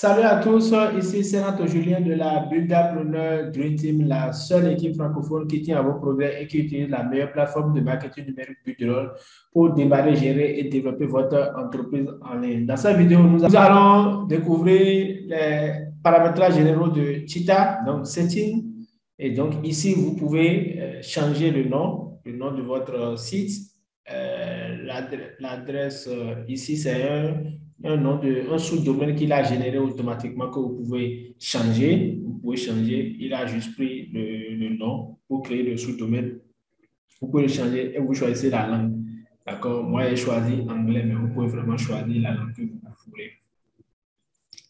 Salut à tous, ici c'est Renato Julien de la Buildapreneur Dream Team, la seule équipe francophone qui tient à vos projets et qui utilise la meilleure plateforme de marketing numérique Buildrol pour démarrer, gérer et développer votre entreprise en ligne. Dans cette vidéo, nous allons découvrir les paramétrages généraux de Cheetah, donc Setting. Et donc ici, vous pouvez changer le nom de votre site. L'adresse ici, c'est un sous-domaine qu'il a généré automatiquement que vous pouvez changer. Vous pouvez changer. Il a juste pris le nom pour créer le sous-domaine. Vous pouvez le changer et vous choisissez la langue. D'accord? Moi, j'ai choisi anglais, mais vous pouvez vraiment choisir la langue que vous voulez.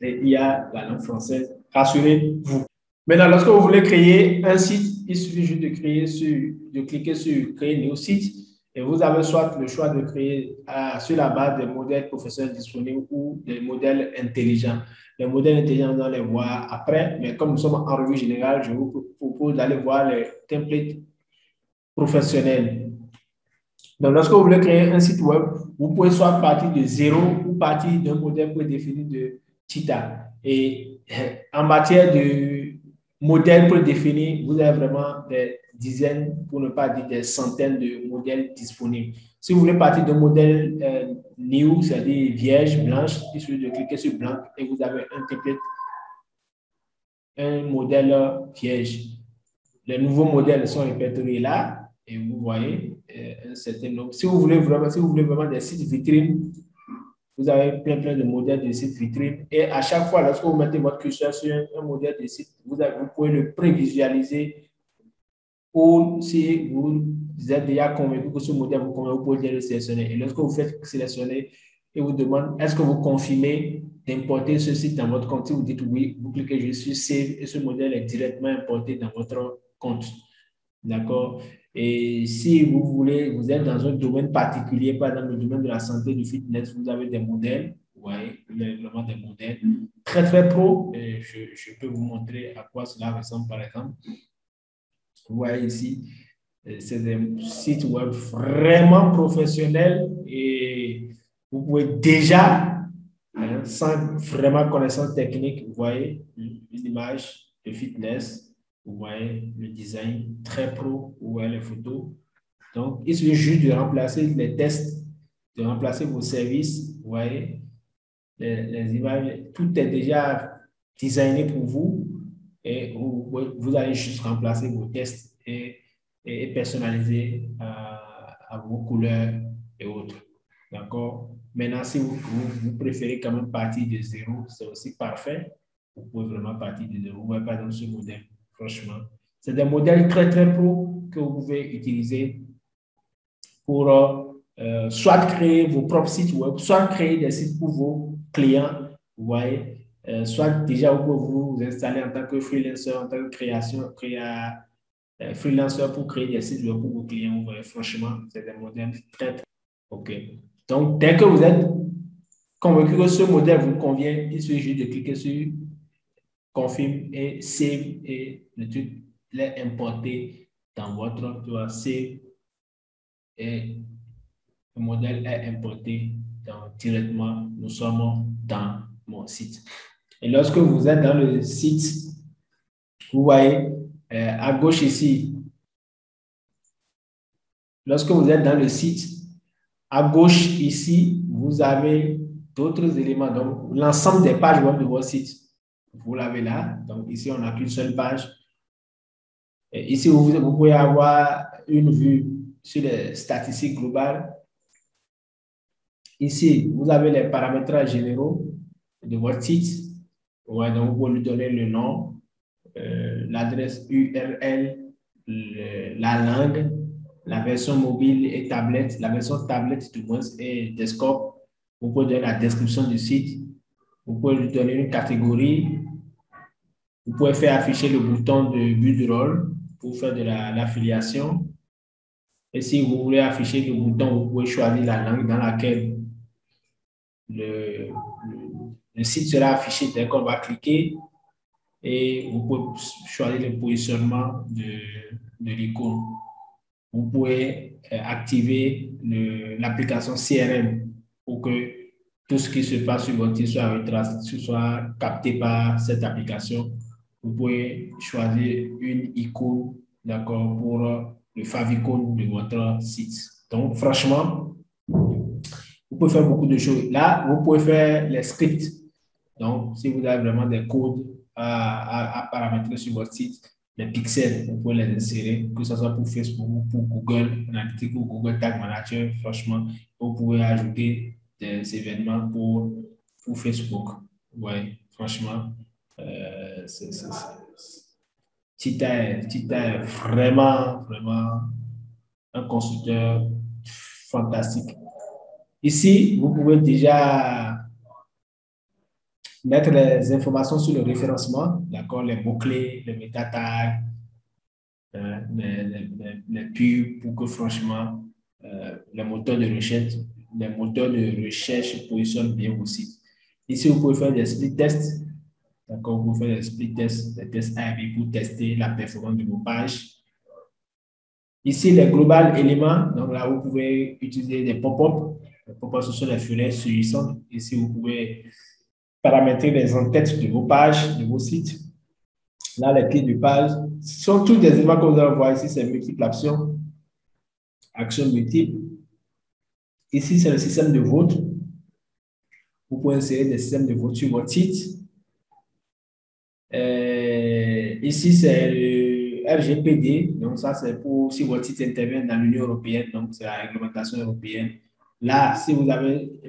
Et il y a la langue française. Rassurez-vous. Maintenant, lorsque vous voulez créer un site, il suffit juste de cliquer sur Créer nouveau site. Et vous avez soit le choix de créer sur la base des modèles professionnels disponibles ou des modèles intelligents. Les modèles intelligents, vous allez voir après, mais comme nous sommes en revue générale, je vous propose d'aller voir les templates professionnels. Donc, lorsque vous voulez créer un site web, vous pouvez soit partir de zéro ou partir d'un modèle prédéfini de Cheetah. Et en matière de modèles prédéfinis, vous avez vraiment des dizaines, pour ne pas dire des centaines de modèles disponibles. Si vous voulez partir d'un modèle new, c'est-à-dire vierge, blanche, il suffit de cliquer sur blanc et vous avez un template, un modèle vierge. Les nouveaux modèles sont répertoriés là et vous voyez un certain nombre. Si vous voulez vraiment des sites vitrines, vous avez plein de modèles de sites vitrines et à chaque fois, lorsque vous mettez votre curseur sur un modèle de site, vous pouvez le prévisualiser ou si vous êtes déjà convaincu que ce modèle vous convient, vous pouvez le sélectionner. Et lorsque vous faites sélectionner, il vous demande est-ce que vous confirmez d'importer ce site dans votre compte. Si vous dites oui, vous cliquez juste sur Save et ce modèle est directement importé dans votre compte. D'accord? Et si vous voulez, vous êtes dans un domaine particulier, par exemple le domaine de la santé, du fitness, vous avez des modèles, vous voyez, vous avez vraiment des modèles très pro. Et je peux vous montrer à quoi cela ressemble, par exemple. Vous voyez ici, c'est des sites web vraiment professionnels et vous pouvez déjà, sans vraiment connaissance technique, vous voyez l'image de fitness, vous voyez le design très pro, vous voyez les photos. Donc, il suffit juste de remplacer les tests, de remplacer vos services, vous voyez les images, tout est déjà designé pour vous et vous allez juste remplacer vos tests et personnaliser à vos couleurs et autres. D'accord? Maintenant, si vous préférez quand même partir de zéro, c'est aussi parfait. Vous pouvez vraiment partir de zéro. Vous voyez pas dans ce modèle, franchement. C'est des modèles très pro que vous pouvez utiliser pour soit créer vos propres sites web, soit créer des sites pour vos clients, vous voyez, soit déjà vous pouvez vous installer en tant que freelancer, en tant que freelancer pour créer des sites web pour vos clients, vous voyez, franchement, c'est des modèles très. OK. Donc, dès que vous êtes convaincu que ce modèle vous convient, il suffit juste de cliquer sur confirme et save et le truc l'est importé dans votre save et le modèle est importé directement. Nous sommes dans mon site. Et lorsque vous êtes dans le site, vous voyez à gauche ici, lorsque vous êtes dans le site, à gauche ici, vous avez d'autres éléments. Donc, l'ensemble des pages web de votre site, vous l'avez là. Donc, ici, on n'a qu'une seule page. Et ici, vous pouvez avoir une vue sur les statistiques globales. Ici, vous avez les paramétrages généraux de votre site. Ouais, donc, vous pouvez lui donner le nom, l'adresse URL, la langue, la version mobile et tablette, la version tablette du moins et desktop. Vous pouvez donner la description du site. Vous pouvez lui donner une catégorie. Vous pouvez faire afficher le bouton de Buildrol pour faire de l'affiliation. Et si vous voulez afficher le bouton, vous pouvez choisir la langue dans laquelle le site sera affiché dès qu'on va cliquer et vous pouvez choisir le positionnement de l'icône. Vous pouvez activer l'application CRM pour que tout ce qui se passe sur votre site soit capté par cette application. Vous pouvez choisir une icône, d'accord, pour le favicon de votre site. Donc, franchement, vous pouvez faire beaucoup de choses. Là, vous pouvez faire les scripts. Donc, si vous avez vraiment des codes à paramétrer sur votre site, les pixels, vous pouvez les insérer, que ce soit pour Facebook ou pour Google Analytics ou Google Tag Manager. Franchement, vous pouvez ajouter des événements pour Facebook. Oui, franchement, Tita est vraiment, vraiment un constructeur fantastique. Ici, vous pouvez déjà mettre les informations sur le référencement, d'accord, les mots-clés, les métatags, les pubs pour que franchement, les moteurs de recherche positionnent bien aussi. Ici, vous pouvez faire des split tests, d'accord, vous pouvez faire des split tests, des tests A/B pour tester la performance de vos pages. Ici, les global éléments, donc là, vous pouvez utiliser des pop-up. Les pop-up, ce sont les fenêtres surgissantes. Ici, vous pouvez paramétrer les en-têtes de vos pages, de vos sites. Là, les clés de page sont tous des éléments que vous allez voir ici, c'est multiples actions, actions multiples. Ici, c'est le système de vote. Vous pouvez insérer des systèmes de vote sur votre site. Ici, c'est le RGPD. Donc, ça, c'est pour si votre site intervient dans l'Union européenne. Donc, c'est la réglementation européenne. Là, si vous avez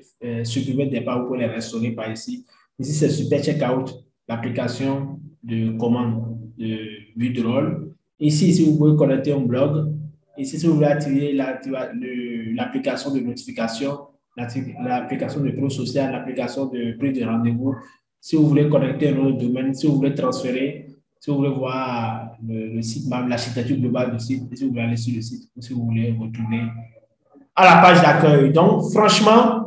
supprimé des pages, vous pouvez les restaurer par ici. Ici, c'est Super Checkout, l'application de commande de vue de rôle. Ici, si vous pouvez connecter un blog. Ici, si vous voulez activer l'application de notification, l'application de pro social, l'application de prise de rendez-vous. Si vous voulez connecter un autre domaine, si vous voulez transférer, si vous voulez voir le site, même l'architecture globale du site, si vous voulez aller sur le site, ou si vous voulez retourner à la page d'accueil. Donc, franchement,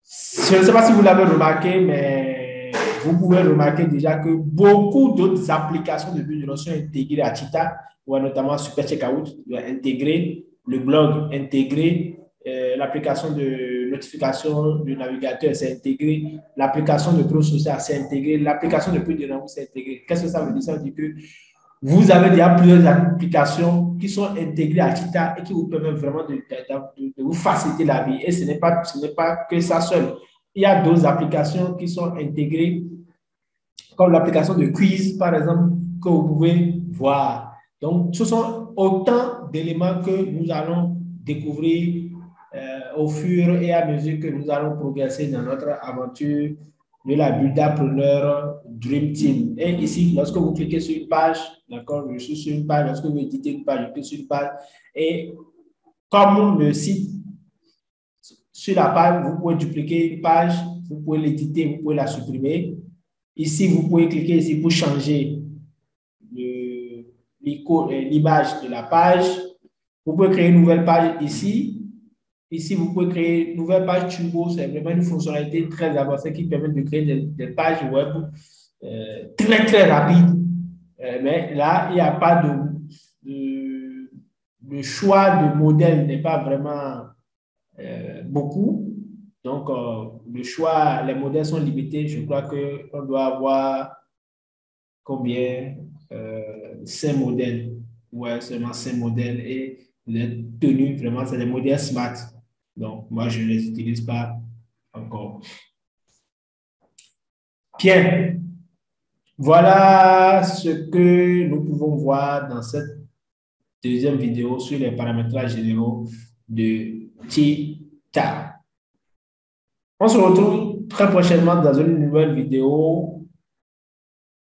je ne sais pas si vous l'avez remarqué, mais vous pouvez remarquer déjà que beaucoup d'autres applications de vue de sont intégrées à Tita, ou notamment Super Checkout, intégrer le blog, intégrer l'application de notification du navigateur, c'est intégré, l'application de Pro Social, c'est intégré, l'application de prise de rendez-vous, c'est intégré. Qu'est-ce que ça veut dire? Ça veut dire que vous avez déjà plusieurs applications qui sont intégrées à Tita et qui vous permettent vraiment de vous faciliter la vie. Et ce n'est pas que ça seul. Il y a d'autres applications qui sont intégrées, comme l'application de quiz, par exemple, que vous pouvez voir. Donc, ce sont autant d'éléments que nous allons découvrir au fur et à mesure que nous allons progresser dans notre aventure de la Buildapreneur Dream Team. Et ici, lorsque vous cliquez sur une page, d'accord, je suis sur une page, lorsque vous éditez une page, je clique sur une page, et comme le site, sur la page, vous pouvez dupliquer une page, vous pouvez l'éditer, vous pouvez la supprimer. Ici, vous pouvez cliquer ici pour changer l'image de la page. Vous pouvez créer une nouvelle page ici. Ici, vous pouvez créer une nouvelle page turbo. C'est vraiment une fonctionnalité très avancée qui permet de créer des pages web très, très rapides. Mais là, il n'y a pas de choix de modèle n'est pas vraiment beaucoup. Donc, le choix, les modèles sont limités. Je crois qu'on doit avoir combien 5 modèles. Ouais, seulement 5 modèles. Et les tenues, vraiment, c'est des modèles smart. Donc, moi, je ne les utilise pas encore. Bien. Voilà ce que nous pouvons voir dans cette deuxième vidéo sur les paramétrages généraux de Tita. On se retrouve très prochainement dans une nouvelle vidéo.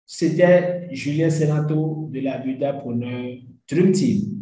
C'était Julien Senato de la Buildapreneur Dream Team.